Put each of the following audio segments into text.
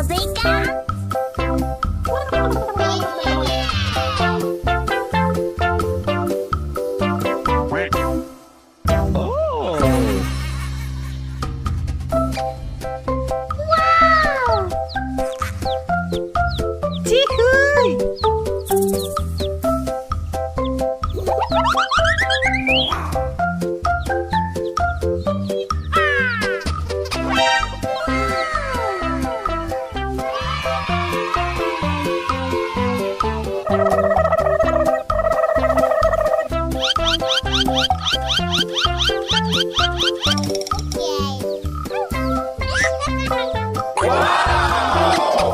Beka.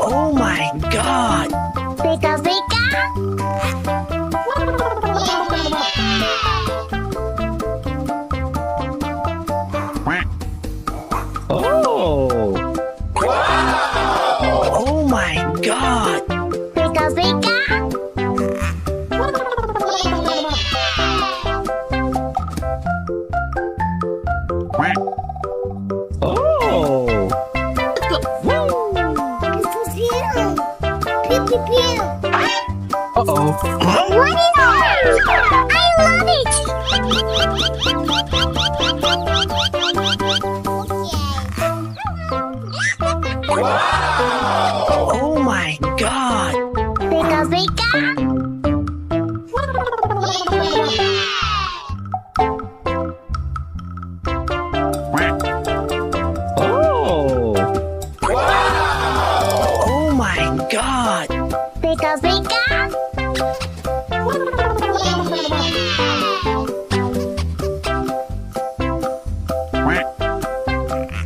Oh my god! Beka Beka. Oh! Oh my god! Beka Beka. Oh! Uh-oh. What is that? I love it. Oh my god! Beka Beka. Oh! Oh my god! Beka Beka.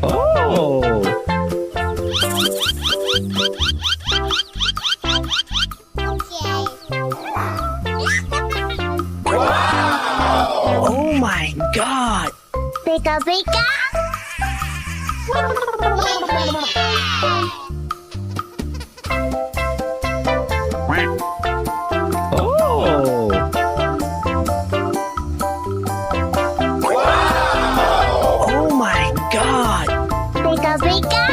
Oh! Oh my god! Beka Beka. Oh! Oh my god! Beka Beka.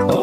Oh!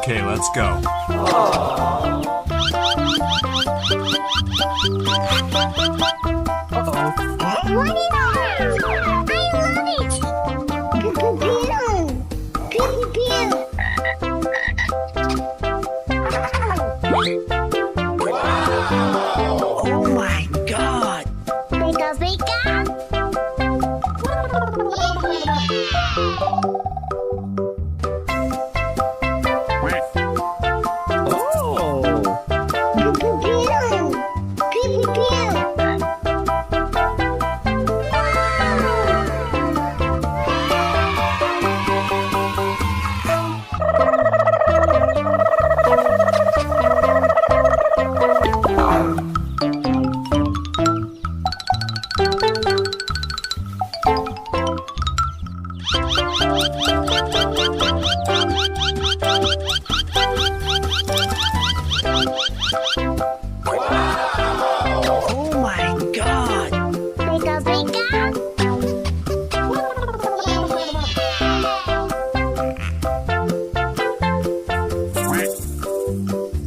Okay, let's go. What is that? I love it. Pew pew pew. Pew pew. Oh my god! Beka Beka. Oh! Pew pew pew. Pew pew pew.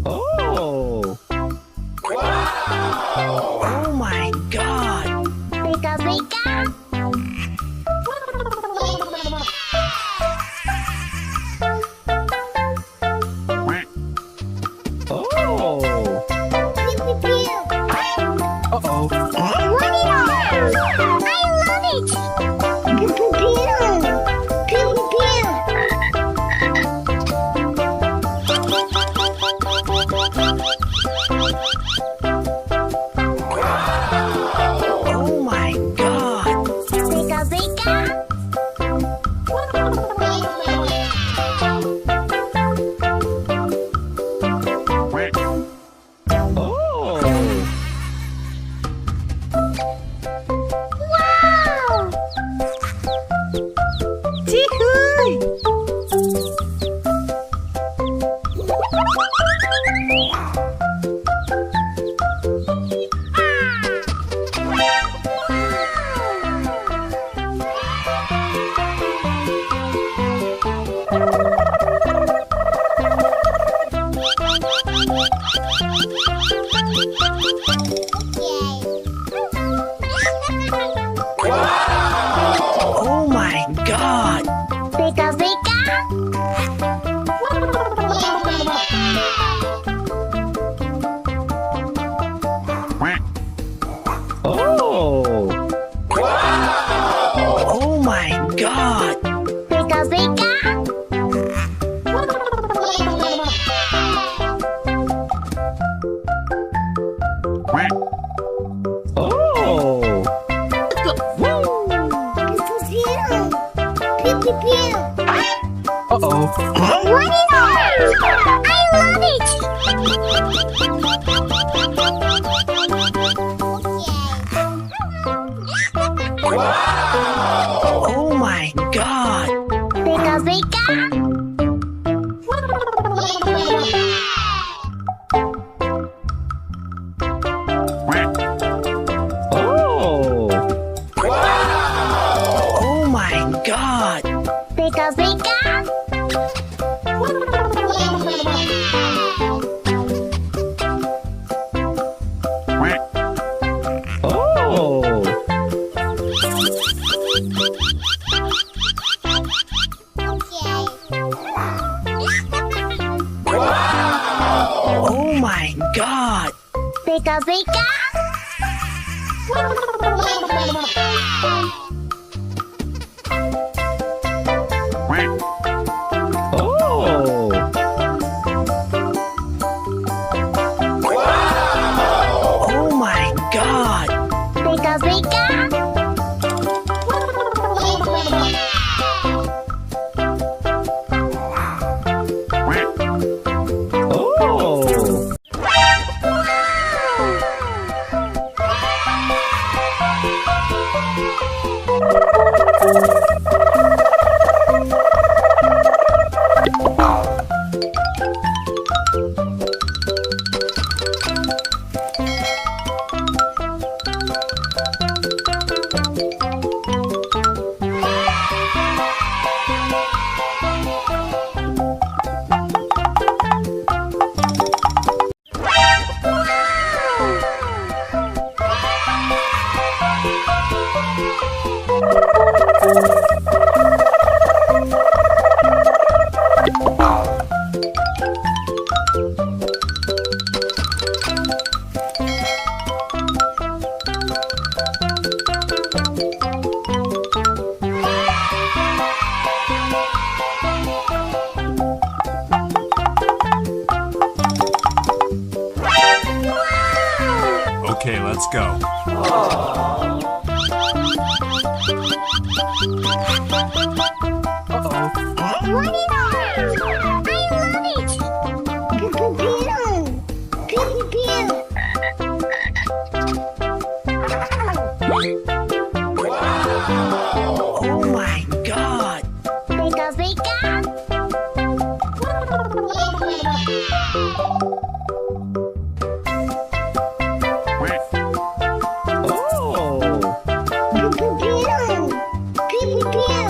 Oh! Oh my god! Pika pika. Oh! Pew pew pew. Uh-oh! Warni! I love it. Pew pew pew. Pew pew pew. Oh my god! Pika pika. Oh! Wow! Oh my god! Pika pika. Oh! Oh my god! Pika pika. Oh! Pew pew pew. Uh-oh! Warni! I love it. Oh my god! Pika pika. Oh! Oh my god! Pika pika. Oh! Oh my god! Pika pika. Oh! Oh my god! Pika pika. Oh! Okay, let's go. Warni! I love it. Pew pew pew. Pew pew pew. Oh my god! Pika pika. Oh! Pew pew pew. Pew pew pew.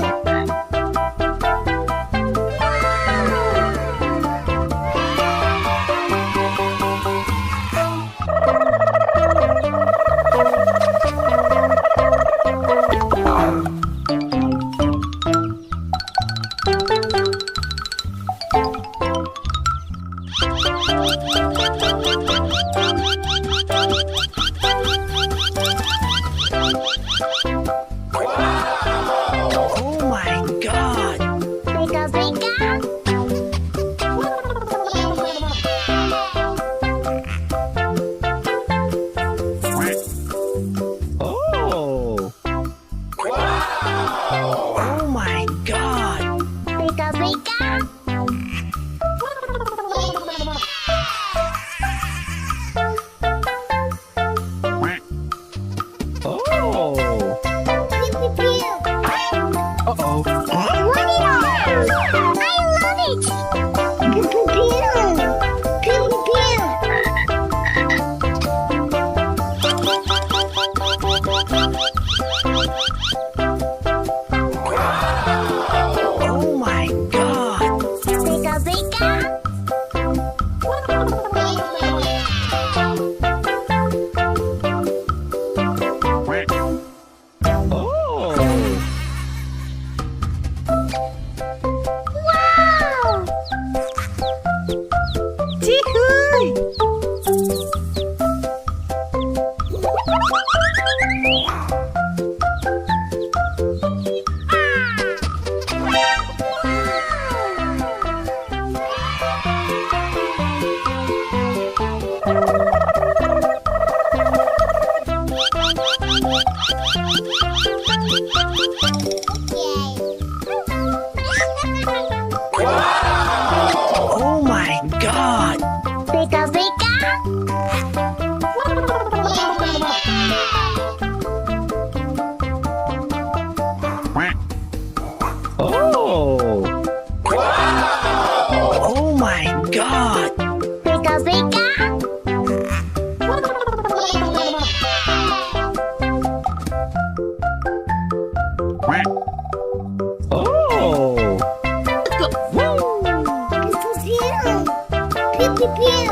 pew pew.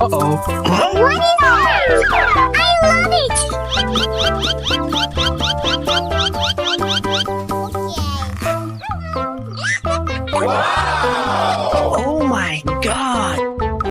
Uh-oh. What is that? I